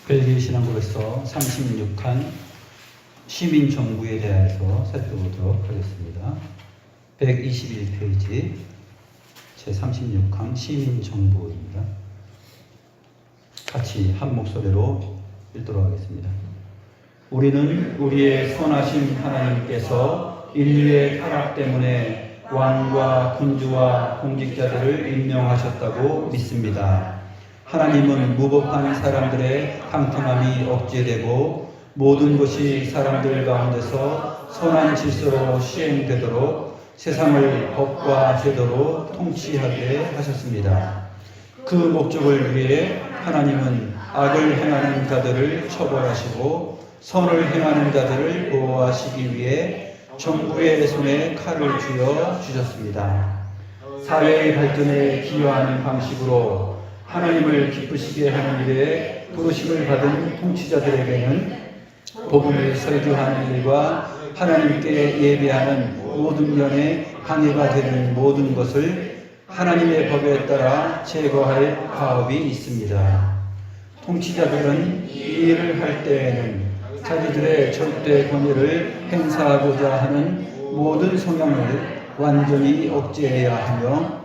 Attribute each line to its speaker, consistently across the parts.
Speaker 1: 벨기에 신앙고백서 36칸 시민정부에 대해서 살펴보도록 하겠습니다. 121페이지 제36칸 시민정부입니다. 같이 한 목소리로 읽도록 하겠습니다. 우리는 우리의 선하신 하나님께서 인류의 타락 때문에 왕과 군주와 공직자들을 임명하셨다고 믿습니다. 하나님은 무법한 사람들의 탕통함이 억제되고 모든 것이 사람들 가운데서 선한 질서로 시행되도록 세상을 법과 제도로 통치하게 하셨습니다. 그 목적을 위해 하나님은 악을 행하는 자들을 처벌하시고 선을 행하는 자들을 보호하시기 위해 정부의 손에 칼을 쥐어 주셨습니다. 사회의 발전에 기여하는 방식으로 하나님을 기쁘시게 하는 일에 부르심을 받은 통치자들에게는 복음을 설교하는 일과 하나님께 예배하는 모든 면에 방해가 되는 모든 것을 하나님의 법에 따라 제거할 가업이 있습니다. 통치자들은 이 일을 할 때에는 자기들의 절대 권위를 행사하고자 하는 모든 성향을 완전히 억제해야 하며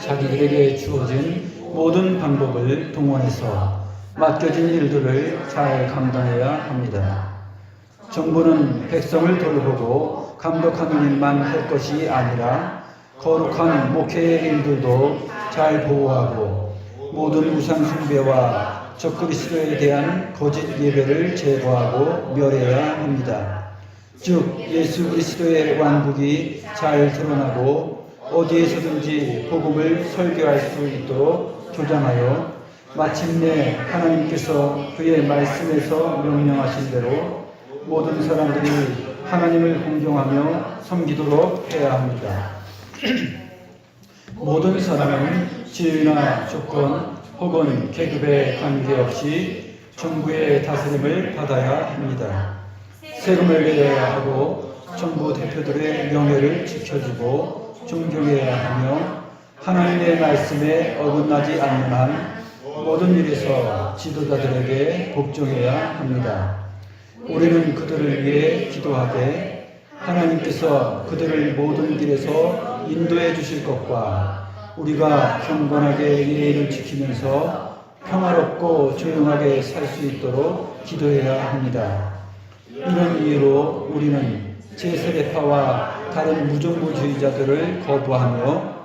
Speaker 1: 자기들에게 주어진 모든 방법을 동원해서 맡겨진 일들을 잘 감당해야 합니다. 정부는 백성을 돌보고 감독하는 일만 할 것이 아니라 거룩한 목회의 일들도 잘 보호하고 모든 우상 숭배와 적그리스도에 대한 거짓 예배를 제거하고 멸해야 합니다. 즉 예수 그리스도의 왕국이 잘 드러나고 어디에서든지 복음을 설교할 수 있도록 조장하여 마침내 하나님께서 그의 말씀에서 명령하신 대로 모든 사람들이 하나님을 공경하며 섬기도록 해야 합니다. 모든 사람은 지위나 조건 혹은 계급에 관계없이 정부의 다스림을 받아야 합니다. 세금을 내야 하고 정부 대표들의 명예를 지켜주고 존경해야 하며 하나님의 말씀에 어긋나지 않는 한 모든 일에서 지도자들에게 복종해야 합니다. 우리는 그들을 위해 기도하되 하나님께서 그들을 모든 길에서 인도해 주실 것과 우리가 경건하게 예의를 지키면서 평화롭고 조용하게 살 수 있도록 기도해야 합니다. 이런 이유로 우리는 제3대파와 다른 무정부주의자들을 거부하며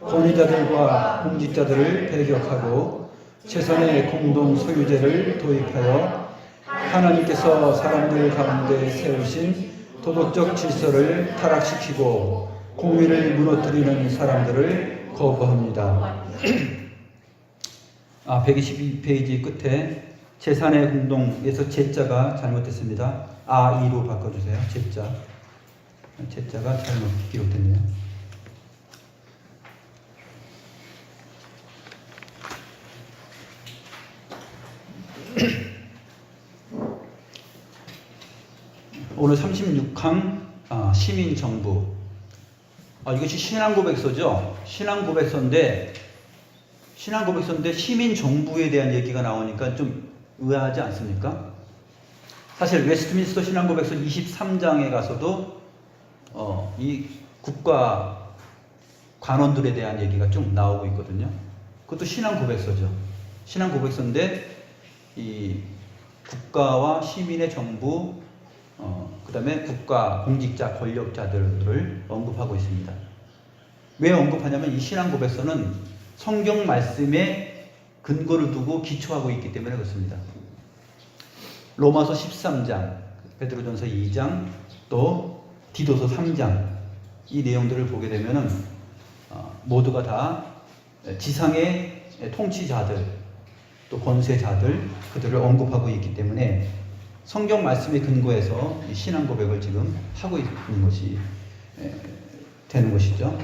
Speaker 1: 권위자들과 공직자들을 배격하고 재산의 공동 소유제를 도입하여 하나님께서 사람들 가운데 세우신 도덕적 질서를 타락시키고 공의를 무너뜨리는 사람들을 거부합니다. 122페이지 끝에 재산의 공동에서 제자가 잘못됐습니다. 아이로 바꿔주세요. 제자가 잘못 기록됐네요. 오늘 36항 시민정부. 이것이 신앙고백서죠. 신앙고백서인데 시민정부에 대한 얘기가 나오니까 좀 의아하지 않습니까? 사실 웨스트민스터 신앙고백서 23장에 가서도 이 국가 관원들에 대한 얘기가 좀 나오고 있거든요. 그것도 신앙고백서죠. 신앙고백서인데 이 국가와 시민의 정부, 그 다음에 국가, 공직자, 권력자들을 언급하고 있습니다. 왜 언급하냐면 이 신앙고백서는 성경 말씀에 근거를 두고 기초하고 있기 때문에 그렇습니다. 로마서 13장, 베드로전서 2장, 또 디도서 3장 이 내용들을 보게 되면은 모두가 다 지상의 통치자들, 또 권세자들, 그들을 언급하고 있기 때문에 성경 말씀에 근거해서 신앙 고백을 지금 하고 있는 것이 되는 것이죠.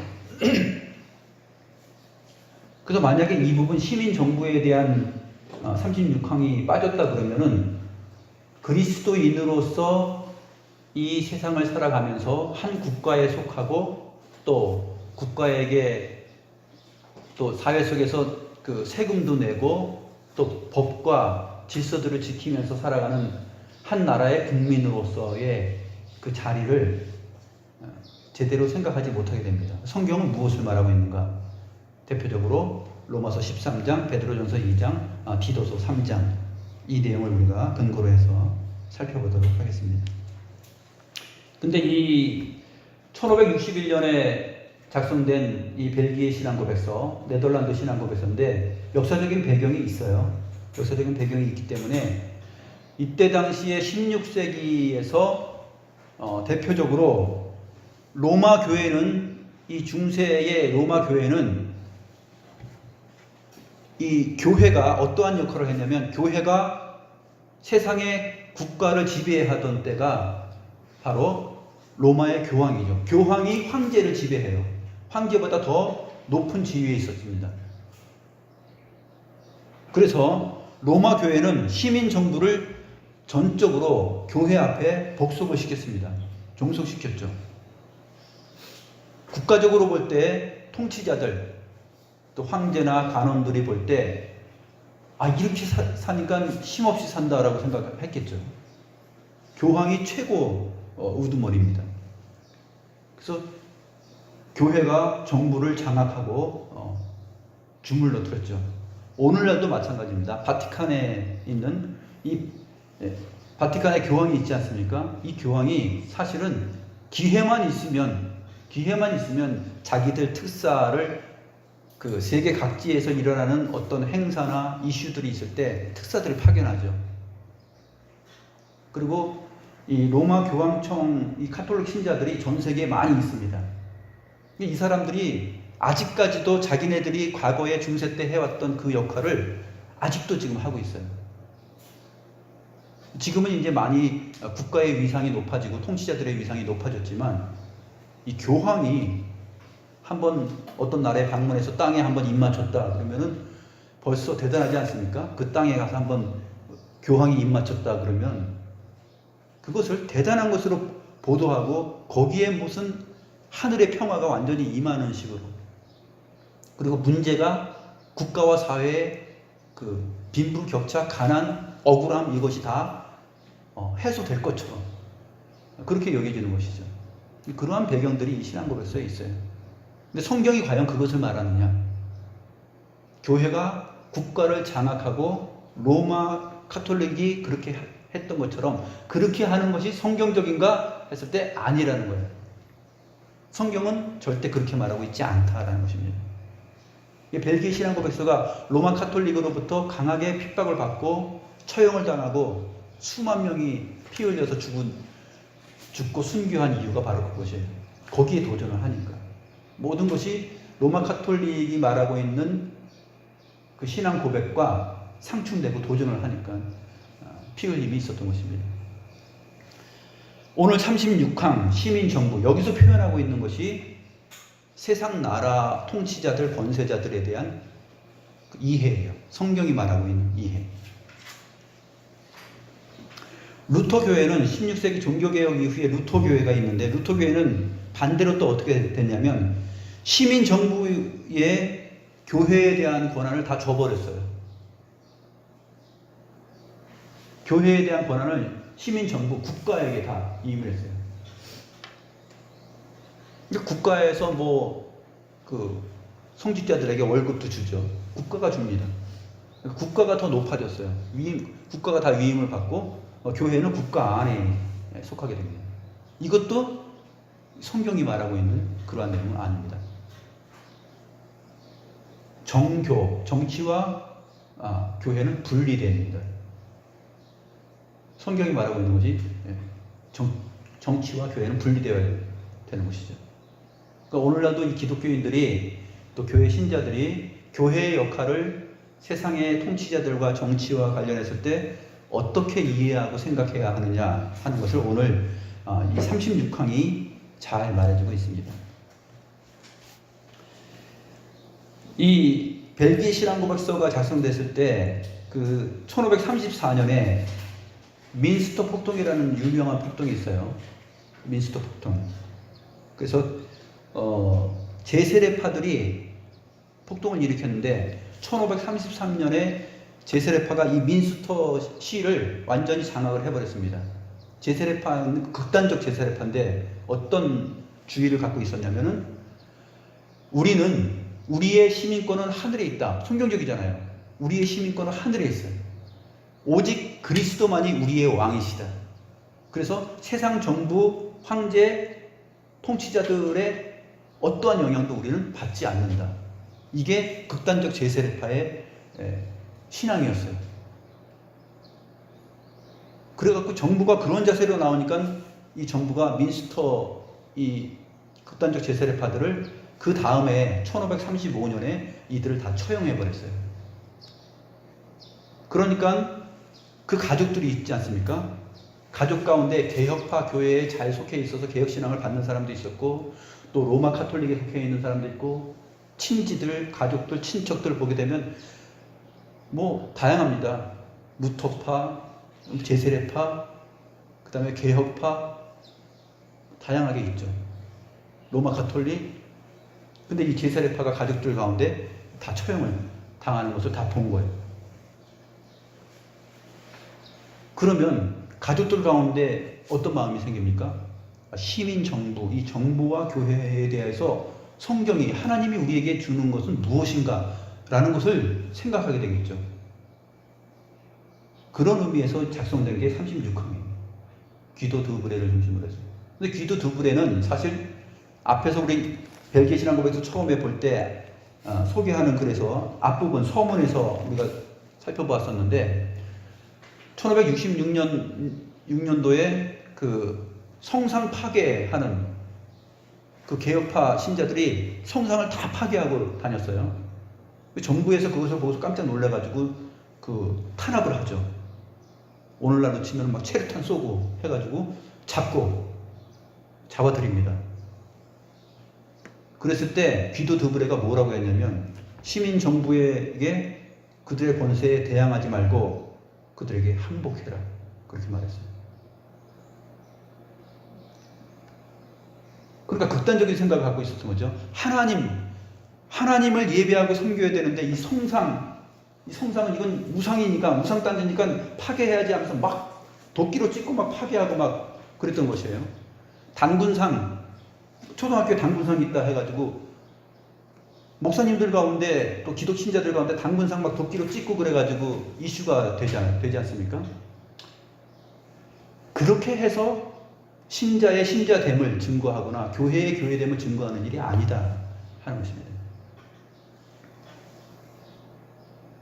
Speaker 1: 그래서 만약에 이 부분 시민정부에 대한 36항이 빠졌다 그러면은 그리스도인으로서 이 세상을 살아가면서 한 국가에 속하고 또 국가에게 또 사회 속에서 그 세금도 내고 또 법과 질서들을 지키면서 살아가는 한 나라의 국민으로서의 그 자리를 제대로 생각하지 못하게 됩니다. 성경은 무엇을 말하고 있는가? 대표적으로 로마서 13장, 베드로전서 2장, 디도서 3장, 이 내용을 우리가 근거로 해서 살펴보도록 하겠습니다. 근데 이 1561년에 작성된 이 벨기에 신앙고백서, 네덜란드 신앙고백서인데 역사적인 배경이 있어요. 역사적인 배경이 있기 때문에 이때 당시에 16세기에서 대표적으로 로마 교회는, 이 중세의 로마 교회는 이 교회가 어떠한 역할을 했냐면, 교회가 세상의 국가를 지배하던 때가 바로 로마의 교황이죠. 교황이 황제를 지배해요. 황제보다 더 높은 지위에 있었습니다. 그래서 로마 교회는 시민 정부를 전적으로 교회 앞에 복속을 시켰습니다. 종속시켰죠. 국가적으로 볼 때 통치자들, 또 황제나 간원들이 볼 때 이렇게 사니까 힘없이 산다라고 생각했겠죠. 교황이 최고 우두머리입니다. 그래서 교회가 정부를 장악하고 주물러 틀었죠. 오늘날도 마찬가지입니다. 바티칸에 있는 바티칸에 교황이 있지 않습니까? 이 교황이 사실은 기회만 있으면 자기들 특사를 그 세계 각지에서 일어나는 어떤 행사나 이슈들이 있을 때 특사들을 파견하죠. 그리고 이 로마 교황청, 이 카톨릭 신자들이 전 세계에 많이 있습니다. 이 사람들이 아직까지도 자기네들이 과거에 중세 때 해왔던 그 역할을 아직도 지금 하고 있어요. 지금은 이제 많이 국가의 위상이 높아지고 통치자들의 위상이 높아졌지만, 이 교황이 한번 어떤 나라에 방문해서 땅에 한번 입 맞췄다 그러면은 벌써 대단하지 않습니까? 그 땅에 가서 한번 교황이 입 맞췄다 그러면 그것을 대단한 것으로 보도하고, 거기에 무슨 하늘의 평화가 완전히 임하는 식으로, 그리고 문제가 국가와 사회의 그 빈부격차, 가난, 억울함, 이것이 다 해소될 것처럼 그렇게 여겨지는 것이죠. 그러한 배경들이 이 신앙고백서에 있어요. 근데 성경이 과연 그것을 말하느냐? 교회가 국가를 장악하고 로마 카톨릭이 그렇게 했던 것처럼 그렇게 하는 것이 성경적인가 했을 때 아니라는 거예요. 성경은 절대 그렇게 말하고 있지 않다라는 것입니다. 벨기에 신앙고백서가 로마 카톨릭으로부터 강하게 핍박을 받고 처형을 당하고 수만 명이 피 흘려서 죽고 순교한 이유가 바로 그것이에요. 거기에 도전을 하니까. 모든 것이 로마 카톨릭이 말하고 있는 그 신앙 고백과 상충되고 도전을 하니까 피 흘림이 있었던 것입니다. 오늘 36항 시민정부, 여기서 표현하고 있는 것이 세상 나라 통치자들, 권세자들에 대한 이해예요. 성경이 말하고 있는 이해. 루터교회는 16세기 종교개혁 이후에 루터교회가 있는데, 루터교회는 반대로 또 어떻게 됐냐면 시민정부의 교회에 대한 권한을 다 줘버렸어요. 교회에 대한 권한을 시민정부, 국가에게 다 이임을 했어요. 국가에서 그 성직자들에게 월급도 주죠. 국가가 줍니다. 국가가 더 높아졌어요. 국가가 다 위임을 받고 교회는 국가 안에 속하게 됩니다. 이것도 성경이 말하고 있는 그러한 내용은 아닙니다. 정치와 교회는 분리됩니다. 성경이 말하고 있는 것이 정치와 교회는 분리되어야 되는 것이죠. 그러니까 오늘날도 이 기독교인들이, 또 교회 신자들이 교회의 역할을 세상의 통치자들과 정치와 관련했을 때 어떻게 이해하고 생각해야 하느냐 하는 것을 오늘 이 36항이 잘 말해주고 있습니다. 이 벨기에 신앙고백서가 작성됐을 때 그 1534년에 민스터 폭동이라는 유명한 폭동이 있어요. 민스터 폭동. 그래서 제세례파들이 폭동을 일으켰는데 1533년에 제세례파가 이 민스터 시를 완전히 장악을 해버렸습니다. 제세례파는 극단적 제세례파인데 어떤 주의를 갖고 있었냐면은 우리는 우리의 시민권은 하늘에 있다. 성경적이잖아요. 우리의 시민권은 하늘에 있어요. 오직 그리스도만이 우리의 왕이시다. 그래서 세상 정부, 황제, 통치자들의 어떠한 영향도 우리는 받지 않는다. 이게 극단적 제세례파의 신앙이었어요. 그래갖고 정부가 그런 자세로 나오니까 이 정부가 민스터 이 극단적 제세례파들을 그 다음에 1535년에 이들을 다 처형해 버렸어요. 그러니까 그 가족들이 있지 않습니까? 가족 가운데 개혁파 교회에 잘 속해 있어서 개혁신앙을 받는 사람도 있었고, 또 로마 카톨릭에 속해 있는 사람도 있고, 친지들, 가족들, 친척들 보게 되면 뭐 다양합니다. 무토파, 제세례파, 그 다음에 개혁파, 다양하게 있죠. 로마 카톨릭. 근데 이 제세례파가 가족들 가운데 다 처형을 당하는 것을 다 본 거예요. 그러면 가족들 가운데 어떤 마음이 생깁니까? 시민 정부, 이 정부와 교회에 대해서 성경이, 하나님이 우리에게 주는 것은 무엇인가 라는 것을 생각하게 되겠죠. 그런 의미에서 작성된 게 36항이에요. 기도 두 부례를 중심으로 해서. 근데 기도 두 부례는 사실 앞에서 우리 벨기에 신앙고백에서 처음에 볼 때 소개하는 글에서 앞부분 서문에서 우리가 살펴보았었는데 1566년도에 그 성상 파괴하는 그 개혁파 신자들이 성상을 다 파괴하고 다녔어요. 정부에서 그것을 보고서 깜짝 놀라가지고 그 탄압을 하죠. 오늘날로 치면 막 체류탄 쏘고 해가지고 잡아들입니다. 그랬을 때 기도 드브레가 뭐라고 했냐면 시민 정부에게 그들의 권세에 대항하지 말고 그들에게 항복해라. 그렇게 말했어요. 그러니까 극단적인 생각을 갖고 있었던 거죠. 하나님을 예배하고 섬겨야 되는데 이 성상은 이건 우상이니까, 우상단지니까 파괴해야지 하면서 막 도끼로 찍고 막 파괴하고 막 그랬던 것이에요. 단군상, 초등학교에 단군상이 있다 해가지고 목사님들 가운데 또 기독 신자들 가운데 단군상 막 도끼로 찍고 그래가지고 이슈가 되지 않습니까? 그렇게 해서 신자의 신자됨을 증거하거나 교회의 교회됨을 증거하는 일이 아니다 하는 것입니다.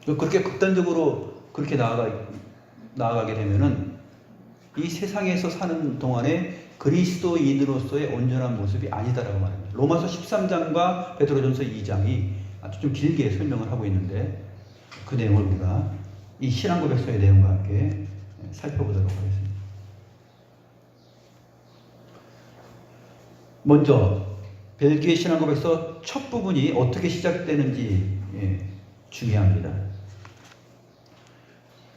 Speaker 1: 그렇게 극단적으로 그렇게 나아가게 되면은 이 세상에서 사는 동안에 그리스도인으로서의 온전한 모습이 아니다라고 말합니다. 로마서 13장과 베드로전서 2장이 아주 좀 길게 설명을 하고 있는데 그 내용을 우리가 이 신앙고백서의 내용과 함께 살펴보도록 하겠습니다. 먼저 벨기에 신앙고백서 첫 부분이 어떻게 시작되는지 중요합니다.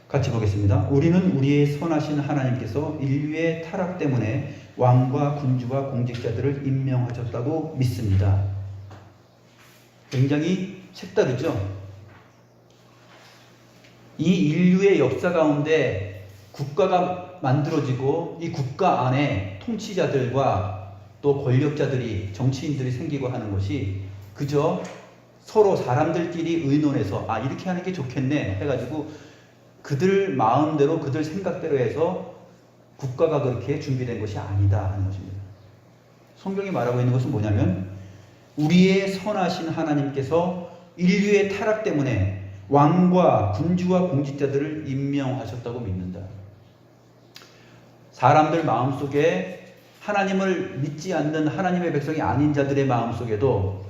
Speaker 1: 같이 보겠습니다. 우리는 우리의 선하신 하나님께서 인류의 타락 때문에 왕과 군주와 공직자들을 임명하셨다고 믿습니다. 굉장히 색다르죠? 이 인류의 역사 가운데 국가가 만들어지고 이 국가 안에 통치자들과 또 권력자들이, 정치인들이 생기고 하는 것이 그저 서로 사람들끼리 의논해서 이렇게 하는 게 좋겠네 해가지고 그들 마음대로 그들 생각대로 해서 국가가 그렇게 준비된 것이 아니다 하는 것입니다. 성경이 말하고 있는 것은 뭐냐면 우리의 선하신 하나님께서 인류의 타락 때문에 왕과 군주와 공직자들을 임명하셨다고 믿는다. 사람들 마음속에 하나님을 믿지 않는 하나님의 백성이 아닌 자들의 마음속에도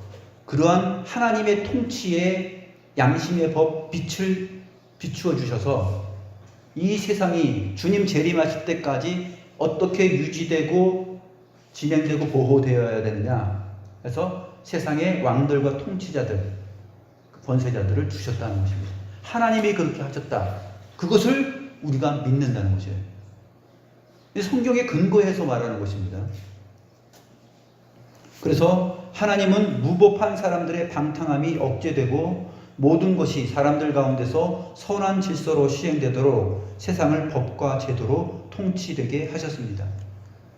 Speaker 1: 그러한 하나님의 통치의 양심의 법 빛을 비추어 주셔서 이 세상이 주님 재림하실 때까지 어떻게 유지되고 진행되고 보호되어야 되느냐 해서 세상의 왕들과 통치자들, 권세자들을 주셨다는 것입니다. 하나님이 그렇게 하셨다. 그것을 우리가 믿는다는 것이에요. 성경에 근거해서 말하는 것입니다. 그래서 하나님은 무법한 사람들의 방탕함이 억제되고 모든 것이 사람들 가운데서 선한 질서로 시행되도록 세상을 법과 제도로 통치되게 하셨습니다.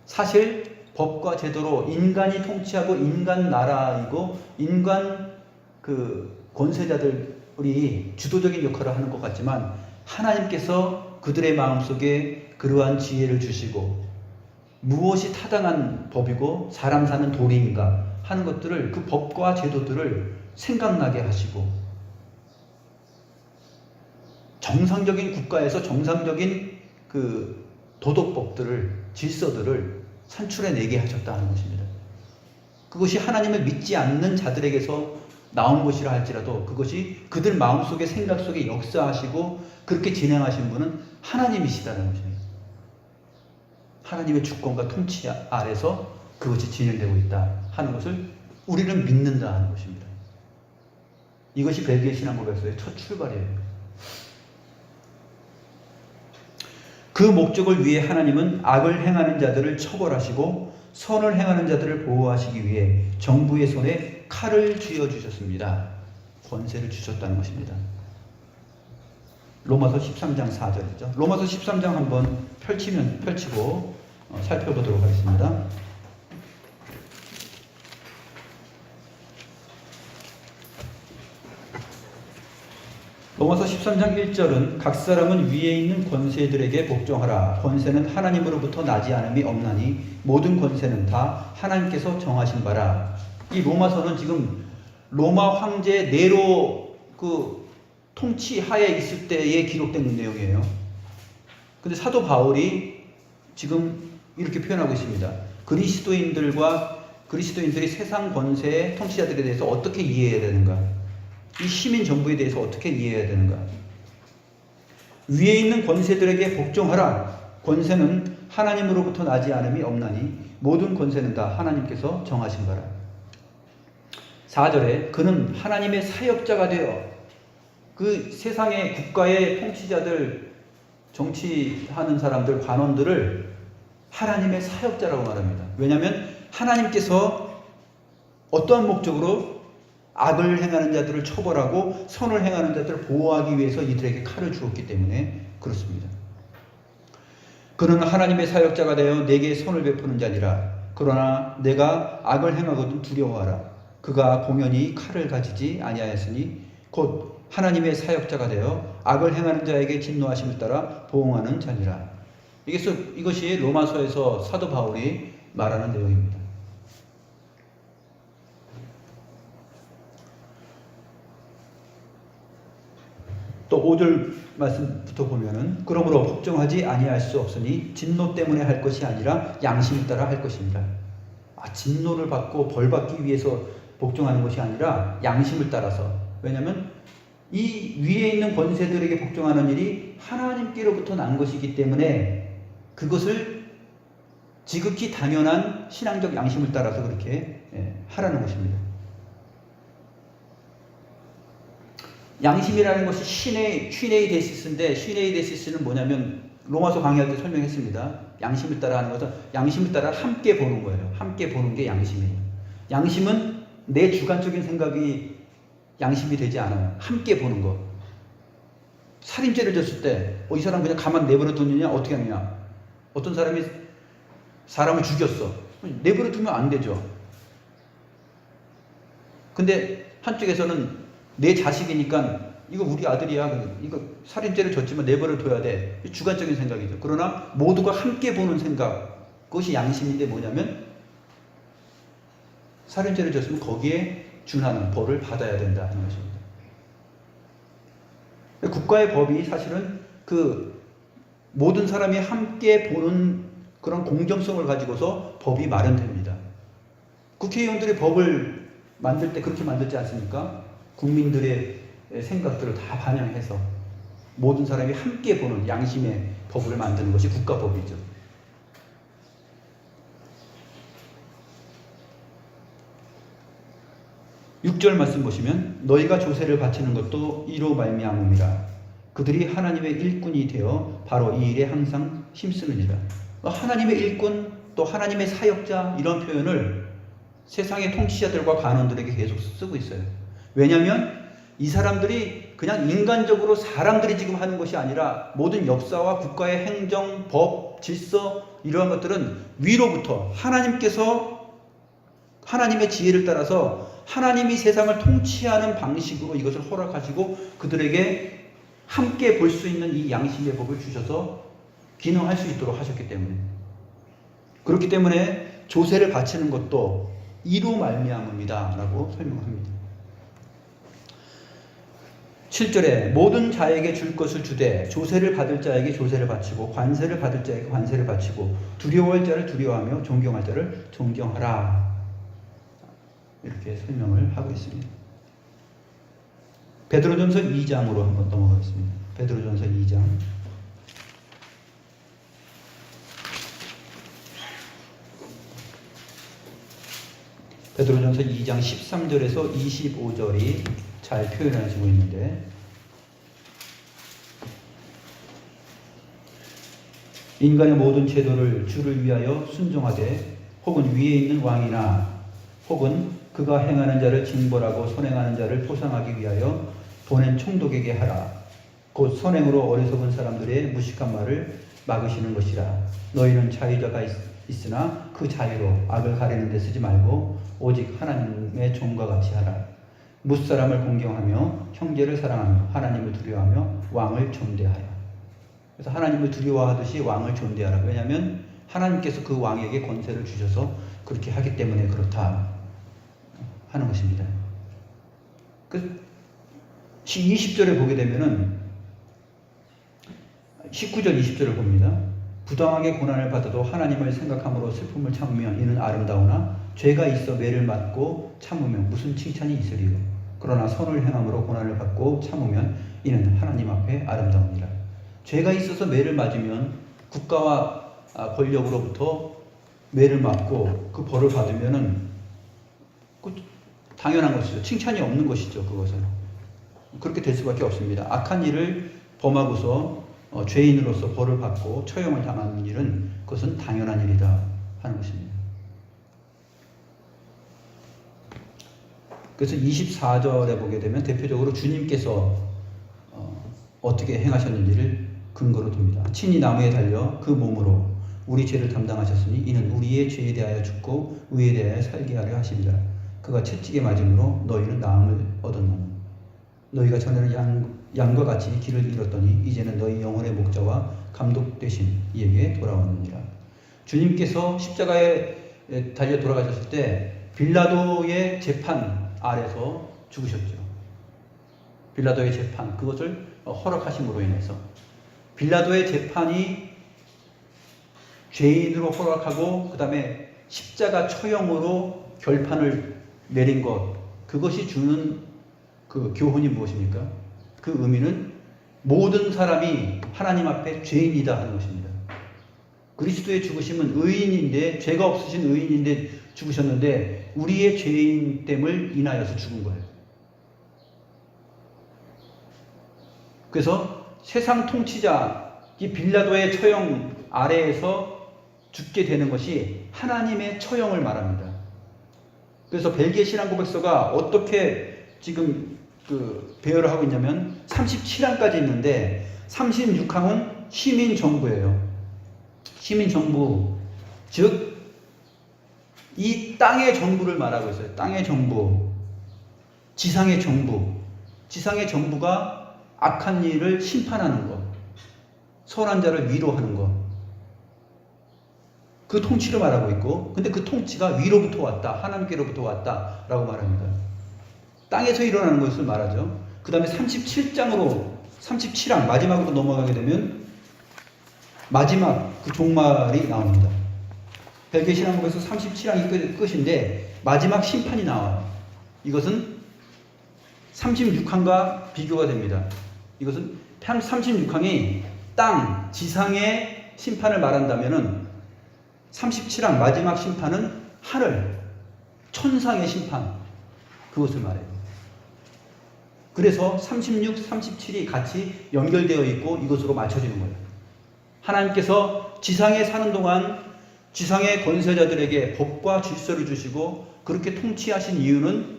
Speaker 1: 사실 법과 제도로 인간이 통치하고 인간 나라이고 인간 권세자들이 주도적인 역할을 하는 것 같지만 하나님께서 그들의 마음속에 그러한 지혜를 주시고 무엇이 타당한 법이고 사람 사는 도리인가 하는 것들을 그 법과 제도들을 생각나게 하시고 정상적인 국가에서 정상적인 그 도덕법들을 질서들을 산출해내게 하셨다는 것입니다. 그것이 하나님을 믿지 않는 자들에게서 나온 것이라 할지라도 그것이 그들 마음속에 생각 속에 역사하시고 그렇게 진행하신 분은 하나님이시다는 것입니다. 하나님의 주권과 통치 아래서 그것이 진행되고 있다 하는 것을 우리는 믿는다 하는 것입니다. 이것이 벨기에 신앙고백서의 첫 출발이에요. 그 목적을 위해 하나님은 악을 행하는 자들을 처벌하시고 선을 행하는 자들을 보호하시기 위해 정부의 손에 칼을 쥐어주셨습니다. 권세를 주셨다는 것입니다. 로마서 13장 4절이죠. 로마서 13장 한번 펼치고 살펴보도록 하겠습니다. 로마서 13장 1절은 각 사람은 위에 있는 권세들에게 복종하라. 권세는 하나님으로부터 나지 않음이 없나니 모든 권세는 다 하나님께서 정하신 바라. 이 로마서는 지금 로마 황제 네로 그 통치하에 있을 때에 기록된 내용이에요. 근데 사도 바울이 지금 이렇게 표현하고 있습니다. 그리스도인들이 세상 권세의 통치자들에 대해서 어떻게 이해해야 되는가? 이 시민 정부에 대해서 어떻게 이해해야 되는가? 위에 있는 권세들에게 복종하라. 권세는 하나님으로부터 나지 않음이 없나니 모든 권세는 다 하나님께서 정하신 바라. 4절에 그는 하나님의 사역자가 되어 그 세상의 국가의 통치자들, 정치하는 사람들, 관원들을 하나님의 사역자라고 말합니다. 왜냐하면 하나님께서 어떠한 목적으로 악을 행하는 자들을 처벌하고 선을 행하는 자들을 보호하기 위해서 이들에게 칼을 주었기 때문에 그렇습니다. 그는 하나님의 사역자가 되어 내게 선을 베푸는 자니라. 그러나 내가 악을 행하거든 두려워하라. 그가 공연히 칼을 가지지 아니하였으니 곧 하나님의 사역자가 되어 악을 행하는 자에게 진노하심을 따라 보응하는 자니라. 이것이 로마서에서 사도 바울이 말하는 내용입니다. 또 5절 말씀부터 보면은 그러므로 복종하지 아니할 수 없으니 진노 때문에 할 것이 아니라 양심을 따라 할 것입니다. 진노를 받고 벌 받기 위해서 복종하는 것이 아니라 양심을 따라서. 왜냐하면 이 위에 있는 권세들에게 복종하는 일이 하나님께로부터 난 것이기 때문에 그것을 지극히 당연한 신앙적 양심을 따라서 그렇게 하라는 것입니다. 양심이라는 것이 슈네이 데시스인데 슈네이 데시스는 뭐냐면 로마서 강의할 때 설명했습니다. 양심을 따라 하는 것은 양심을 따라 함께 보는 거예요. 함께 보는 게 양심이에요. 양심은 내 주관적인 생각이 양심이 되지 않아요. 함께 보는 거. 살인죄를 졌을 때 이 사람 그냥 가만 내버려 두느냐 어떻게 하느냐. 어떤 사람이 사람을 죽였어. 내버려 두면 안 되죠. 근데 한쪽에서는 내 자식이니까 이거 우리 아들이야. 이거 살인죄를 졌지만 내버려 둬야 돼. 주관적인 생각이죠. 그러나 모두가 함께 보는 생각, 그것이 양심인데 뭐냐면 살인죄를 졌으면 거기에 준하는 벌을 받아야 된다 하는 것입니다. 국가의 법이 사실은 그 모든 사람이 함께 보는 그런 공정성을 가지고서 법이 마련됩니다. 국회의원들이 법을 만들 때 그렇게 만들지 않습니까? 국민들의 생각들을 다 반영해서 모든 사람이 함께 보는 양심의 법을 만드는 것이 국가법이죠. (6절) 말씀 보시면 너희가 조세를 바치는 것도 이로 말미암음이라. 그들이 하나님의 일꾼이 되어 바로 이 일에 항상 힘쓰느니라. 하나님의 일꾼 또 하나님의 사역자 이런 표현을 세상의 통치자들과 관원들에게 계속 쓰고 있어요. 왜냐하면 이 사람들이 그냥 인간적으로 사람들이 지금 하는 것이 아니라 모든 역사와 국가의 행정, 법, 질서 이러한 것들은 위로부터 하나님께서 하나님의 지혜를 따라서 하나님이 세상을 통치하는 방식으로 이것을 허락하시고 그들에게 함께 볼 수 있는 이 양심의 법을 주셔서 기능할 수 있도록 하셨기 때문에, 그렇기 때문에 조세를 바치는 것도 이로 말미암음이다 라고 설명합니다. 7절에 모든 자에게 줄 것을 주되 조세를 받을 자에게 조세를 바치고 관세를 받을 자에게 관세를 바치고 두려워할 자를 두려워하며 존경할 자를 존경하라, 이렇게 설명을 하고 있습니다. 베드로전서 2장으로 한번 넘어가겠습니다. 베드로전서 2장. 베드로전서 2장 13절에서 25절이 잘 표현해지고 있는데, 인간의 모든 제도를 주를 위하여 순종하되 혹은 위에 있는 왕이나 혹은 그가 행하는 자를 징벌하고 선행하는 자를 포상하기 위하여 보낸 총독에게 하라. 곧 선행으로 어리석은 사람들의 무식한 말을 막으시는 것이라. 너희는 자유자가 있으나 그 자유로 악을 가리는 데 쓰지 말고 오직 하나님의 종과 같이 하라. 무사람을 공경하며 형제를 사랑하며 하나님을 두려워하며 왕을 존대하라. 그래서 하나님을 두려워하듯이 왕을 존대하라. 왜냐하면 하나님께서 그 왕에게 권세를 주셔서 그렇게 하기 때문에 그렇다 하는 것입니다. 그 20절에 보게 되면은 19절 20절을 봅니다. 부당하게 고난을 받아도 하나님을 생각함으로 슬픔을 참으면 이는 아름다우나 죄가 있어 매를 맞고 참으면 무슨 칭찬이 있으리요. 그러나 선을 행함으로 고난을 받고 참으면 이는 하나님 앞에 아름다우니라. 죄가 있어서 매를 맞으면 국가와 권력으로부터 매를 맞고 그 벌을 받으면은 당연한 것이죠. 칭찬이 없는 것이죠. 그것은 그렇게 될 수밖에 없습니다. 악한 일을 범하고서 죄인으로서 벌을 받고 처형을 당하는 일은 그것은 당연한 일이다 하는 것입니다. 그래서 24절에 보게 되면 대표적으로 주님께서 어떻게 행하셨는지를 근거로 둡니다. 친히 나무에 달려 그 몸으로 우리 죄를 담당하셨으니 이는 우리의 죄에 대하여 죽고 의에 대하여 살게 하려 하십니다. 그가 채찍에 맞음으로 너희는 나음을 얻었노니 너희가 전에는 양과 같이 길을 잃었더니 이제는 너희 영혼의 목자와 감독 되신 이에게 돌아왔느니라. 주님께서 십자가에 달려 돌아가셨을 때 빌라도의 재판 아래서 죽으셨죠. 빌라도의 재판, 그것을 허락하심으로 인해서 빌라도의 재판이 죄인으로 허락하고 그 다음에 십자가 처형으로 결판을 내린 것, 그것이 주는 그 교훈이 무엇입니까? 그 의미는 모든 사람이 하나님 앞에 죄인이다 하는 것입니다. 그리스도의 죽으심은 의인인데, 죄가 없으신 의인인데 죽으셨는데 우리의 죄인됨을 인하여서 죽은 거예요. 그래서 세상 통치자 이 빌라도의 처형 아래에서 죽게 되는 것이 하나님의 처형을 말합니다. 그래서 벨기에 신앙고백서가 어떻게 지금 배열을 하고 있냐면 37항까지 있는데 36항은 시민정부예요. 시민정부, 즉 이 땅의 정부를 말하고 있어요. 땅의 정부, 지상의 정부. 지상의 정부가 악한 일을 심판하는 것, 선한 자를 위로하는 것, 그 통치를 말하고 있고, 근데 그 통치가 위로부터 왔다, 하나님께로부터 왔다 라고 말합니다. 땅에서 일어나는 것을 말하죠. 그 다음에 37항 마지막으로 넘어가게 되면 마지막 그 종말이 나옵니다. 벨기에 신앙국에서 37항이 끝인데 마지막 심판이 나와요. 이것은 36항과 비교가 됩니다. 이것은 36항이 땅, 지상의 심판을 말한다면은 37항 마지막 심판은 하늘, 천상의 심판, 그것을 말해요. 그래서 36, 37이 같이 연결되어 있고 이것으로 맞춰지는 거예요. 하나님께서 지상에 사는 동안 지상의 권세자들에게 법과 질서를 주시고 그렇게 통치하신 이유는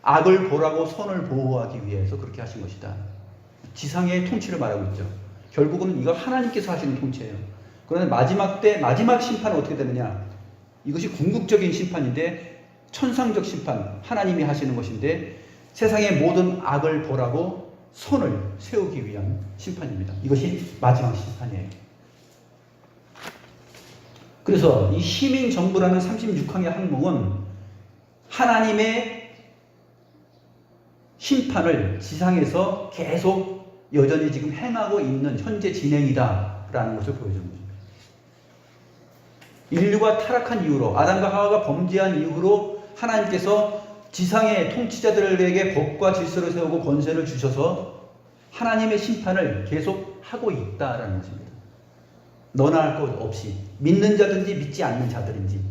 Speaker 1: 악을 보라고 선을 보호하기 위해서 그렇게 하신 것이다. 지상의 통치를 말하고 있죠. 결국은 이걸 하나님께서 하시는 통치예요. 그런데 마지막 때 마지막 심판은 어떻게 되느냐? 이것이 궁극적인 심판인데 천상적 심판, 하나님이 하시는 것인데 세상의 모든 악을 보라고 선을 세우기 위한 심판입니다. 이것이 마지막 심판이에요. 그래서 이 시민정부라는 36항의 항목은 하나님의 심판을 지상에서 계속 여전히 지금 행하고 있는 현재 진행이다라는 것을 보여주는 거죠. 인류가 타락한 이후로, 아담과 하와가 범죄한 이후로 하나님께서 지상의 통치자들에게 법과 질서를 세우고 권세를 주셔서 하나님의 심판을 계속 하고 있다라는 것입니다. 너나 할 것 없이 믿는 자든지 믿지 않는 자들인지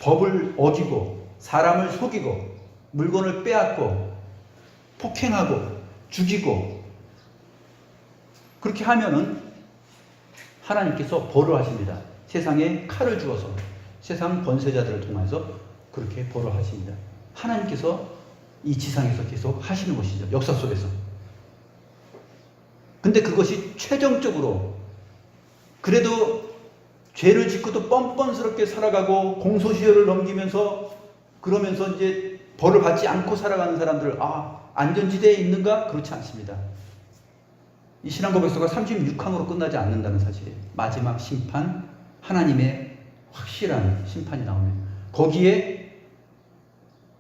Speaker 1: 법을 어기고 사람을 속이고 물건을 빼앗고 폭행하고 죽이고 그렇게 하면은 하나님께서 벌을 하십니다. 세상에 칼을 주어서 세상 권세자들을 통해서 그렇게 벌을 하십니다. 하나님께서 이 지상에서 계속 하시는 것이죠. 역사 속에서. 근데 그것이 최종적으로 그래도 죄를 짓고도 뻔뻔스럽게 살아가고 공소시효를 넘기면서 그러면서 이제 벌을 받지 않고 살아가는 사람들, 안전지대에 있는가? 그렇지 않습니다. 이 신앙고백서가 36항으로 끝나지 않는다는 사실이에요. 마지막 심판, 하나님의 확실한 심판이 나오면 거기에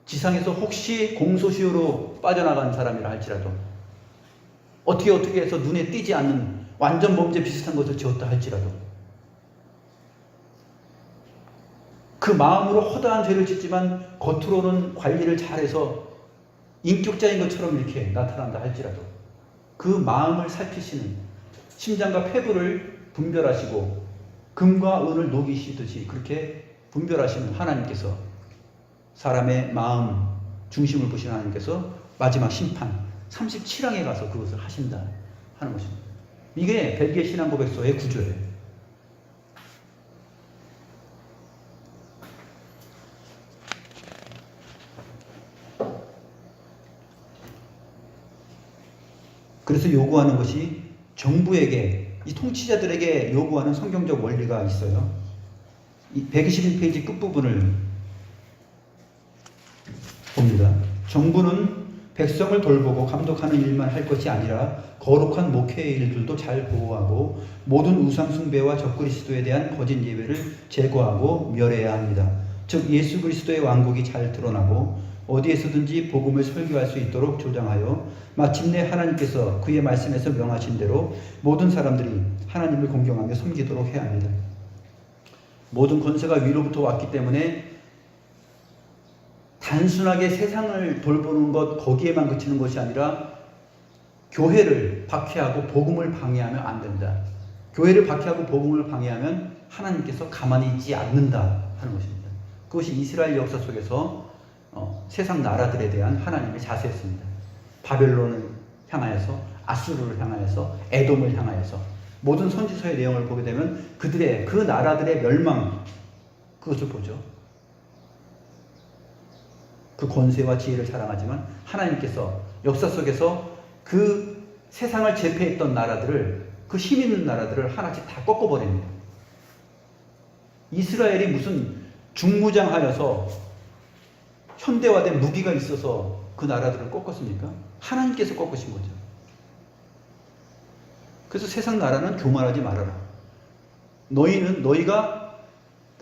Speaker 1: 지상에서 혹시 공소시효로 빠져나간 사람이라 할지라도 어떻게 해서 눈에 띄지 않는 완전 범죄 비슷한 것을 지었다 할지라도 그 마음으로 허다한 죄를 짓지만 겉으로는 관리를 잘해서 인격자인 것처럼 이렇게 나타난다 할지라도 그 마음을 살피시는 심장과 폐부를 분별하시고 금과 은을 녹이시듯이 그렇게 분별하시는 하나님께서 사람의 마음 중심을 보시는 하나님께서 마지막 심판 37항에 가서 그것을 하신다 하는 것입니다. 이게 벨기에 신앙고백서의 구조예요. 그래서 요구하는 것이 정부에게, 이 통치자들에게 요구하는 성경적 원리가 있어요. 이 121페이지 끝부분을 봅니다. 정부는 백성을 돌보고 감독하는 일만 할 것이 아니라 거룩한 목회의 일들도 잘 보호하고 모든 우상 숭배와 적그리스도에 대한 거짓 예배를 제거하고 멸해야 합니다. 즉 예수 그리스도의 왕국이 잘 드러나고 어디에서든지 복음을 설교할 수 있도록 조장하여 마침내 하나님께서 그의 말씀에서 명하신 대로 모든 사람들이 하나님을 공경하며 섬기도록 해야 합니다. 모든 권세가 위로부터 왔기 때문에 단순하게 세상을 돌보는 것 거기에만 그치는 것이 아니라 교회를 박해하고 복음을 방해하면 안 된다. 교회를 박해하고 복음을 방해하면 하나님께서 가만히 있지 않는다 하는 것입니다. 그것이 이스라엘 역사 속에서 세상 나라들에 대한 하나님의 자세였습니다. 바벨론을 향하여서, 아수르를 향하여서, 에돔을 향하여서 모든 선지서의 내용을 보게 되면 그들의 그 나라들의 멸망 그것을 보죠. 그 권세와 지혜를 자랑하지만 하나님께서 역사 속에서 그 세상을 제패했던 나라들을, 그 힘 있는 나라들을 하나씩 다 꺾어버립니다. 이스라엘이 무슨 중무장하여서 현대화된 무기가 있어서 그 나라들을 꺾었습니까? 하나님께서 꺾으신 거죠. 그래서 세상 나라는 교만하지 말아라. 너희가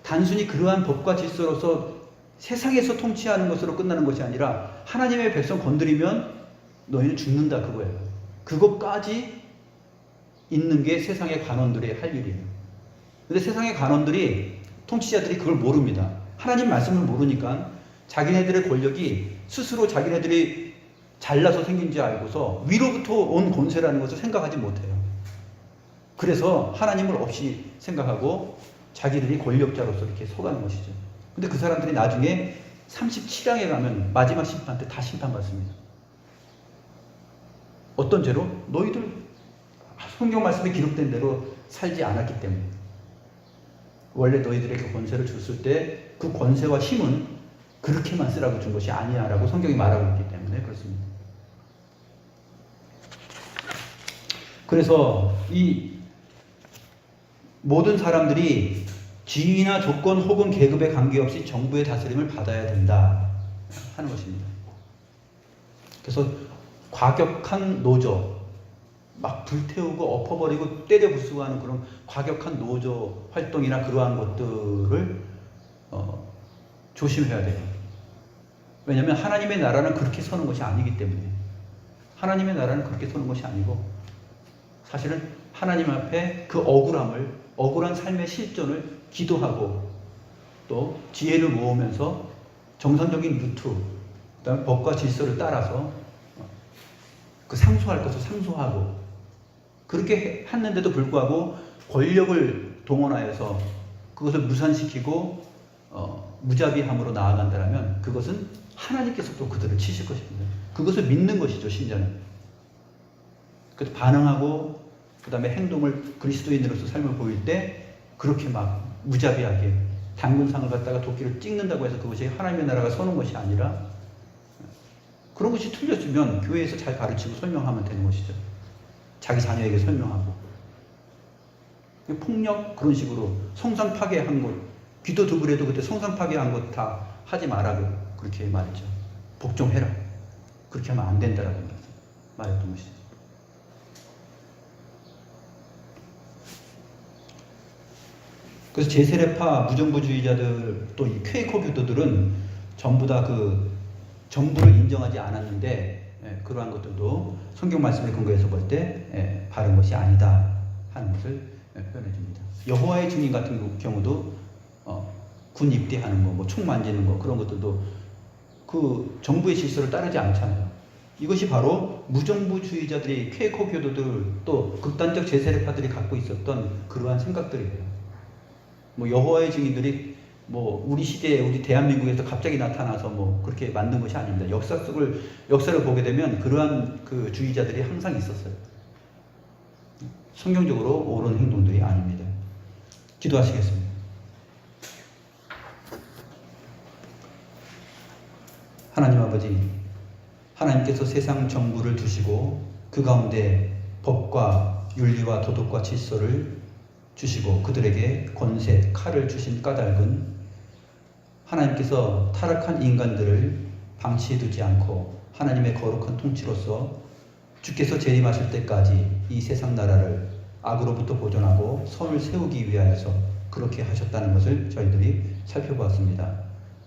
Speaker 1: 단순히 그러한 법과 질서로서 세상에서 통치하는 것으로 끝나는 것이 아니라 하나님의 백성 건드리면 너희는 죽는다 그거예요. 그것까지 있는 게 세상의 관원들의 할 일이에요. 근데 세상의 관원들이, 통치자들이 그걸 모릅니다. 하나님 말씀을 모르니까 자기네들의 권력이 스스로 자기네들이 잘나서 생긴 줄 알고서 위로부터 온 권세라는 것을 생각하지 못해요. 그래서 하나님을 없이 생각하고 자기들이 권력자로서 이렇게 속아는 것이죠. 근데 그 사람들이 나중에 37항에 가면 마지막 심판 때 다 심판받습니다. 어떤 죄로? 너희들 성경 말씀에 기록된 대로 살지 않았기 때문에. 원래 너희들에게 권세를 줬을 때 그 권세와 힘은 그렇게만 쓰라고 준 것이 아니야 라고 성경이 말하고 있기 때문에 그렇습니다. 그래서 이 모든 사람들이 지위나 조건 혹은 계급에 관계없이 정부의 다스림을 받아야 된다 하는 것입니다. 그래서 과격한 노조, 막 불태우고 엎어버리고 때려 부수고 하는 그런 과격한 노조 활동이나 그러한 것들을 조심해야 돼요. 왜냐하면 하나님의 나라는 그렇게 서는 것이 아니기 때문에. 하나님의 나라는 그렇게 서는 것이 아니고 사실은 하나님 앞에 그 억울한 삶의 실존을 기도하고 또 지혜를 모으면서 정상적인 루트, 그다음에 법과 질서를 따라서 그 상소할 것을 상소하고 그렇게 했는데도 불구하고 권력을 동원하여서 그것을 무산시키고 무자비함으로 나아간다면 그것은 하나님께서 또 그들을 치실 것입니다. 그것을 믿는 것이죠, 신자는. 그래서 반응하고 그 다음에 행동을 그리스도인으로서 삶을 보일 때 그렇게 막 무자비하게 당근상을 갖다가 도끼를 찍는다고 해서 그것이 하나님의 나라가 서는 것이 아니라 그런 것이 틀렸으면 교회에서 잘 가르치고 설명하면 되는 것이죠. 자기 자녀에게 설명하고. 폭력 그런 식으로 성상 파괴한 것, 기도 두부래도 그때 성상 파괴한 것 다 하지 말라고 그렇게 말했죠. 복종해라. 그렇게 하면 안 된다라고 말했던 것이죠. 그래서 제세례파 무정부주의자들 또 이 퀘이커 교도들은 전부 다 그 정부를 인정하지 않았는데 그러한 것들도 성경 말씀에 근거해서 볼 때 바른 것이 아니다 하는 것을 표현해 줍니다. 여호와의 증인 같은 경우도 군 입대하는 거, 뭐 총 만지는 거 그런 것들도 그 정부의 질서를 따르지 않잖아요. 이것이 바로 무정부주의자들이 퀘이커 교도들 또 극단적 제세례파들이 갖고 있었던 그러한 생각들이에요. 뭐 여호와의 증인들이 뭐 우리 시대에 우리 대한민국에서 갑자기 나타나서 뭐 그렇게 만든 것이 아닙니다. 역사를 보게 되면 그러한 그 주의자들이 항상 있었어요. 성경적으로 옳은 행동들이 아닙니다. 기도하시겠습니다. 하나님 아버지, 하나님께서 세상 정부를 두시고 그 가운데 법과 윤리와 도덕과 질서를 주시고 그들에게 권세, 칼을 주신 까닭은 하나님께서 타락한 인간들을 방치해 두지 않고 하나님의 거룩한 통치로서 주께서 재림하실 때까지 이 세상 나라를 악으로부터 보존하고 선을 세우기 위하여서 그렇게 하셨다는 것을 저희들이 살펴보았습니다.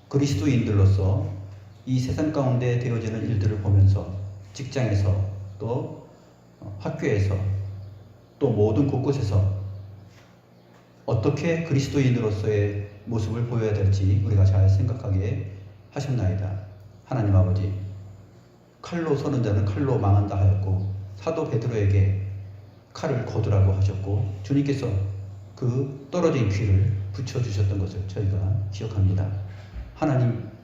Speaker 1: 그리스도인들로서 이 세상 가운데 되어지는 일들을 보면서 직장에서 또 학교에서 또 모든 곳곳에서 어떻게 그리스도인으로서의 모습을 보여야 될지 우리가 잘 생각하게 하셨나이다. 하나님 아버지, 칼로 서는 자는 칼로 망한다 하였고 사도 베드로에게 칼을 거두라고 하셨고 주님께서 그 떨어진 귀를 붙여주셨던 것을 저희가 기억합니다.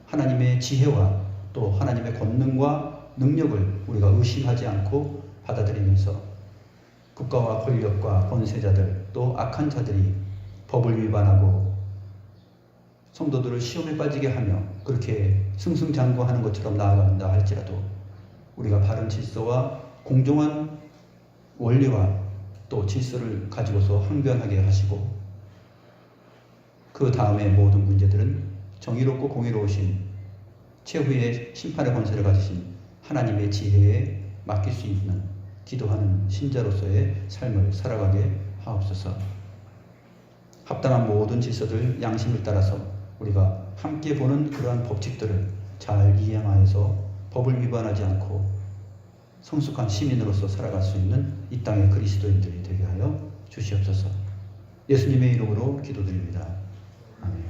Speaker 1: 하나님의 지혜와 또 하나님의 권능과 능력을 우리가 의심하지 않고 받아들이면서 국가와 권력과 권세자들 또 악한 자들이 법을 위반하고 성도들을 시험에 빠지게 하며 그렇게 승승장구하는 것처럼 나아간다 할지라도 우리가 바른 질서와 공정한 원리와 또 질서를 가지고서 항변하게 하시고 그 다음에 모든 문제들은 정의롭고 공의로우신 최후의 심판의 권세를 가지신 하나님의 지혜에 맡길 수 있는 기도하는 신자로서의 삶을 살아가게 하옵소서. 합당한 모든 질서들 양심을 따라서 우리가 함께 보는 그러한 법칙들을 잘 이행하여서 법을 위반하지 않고 성숙한 시민으로서 살아갈 수 있는 이 땅의 그리스도인들이 되게 하여 주시옵소서. 예수님의 이름으로 기도드립니다. 아멘.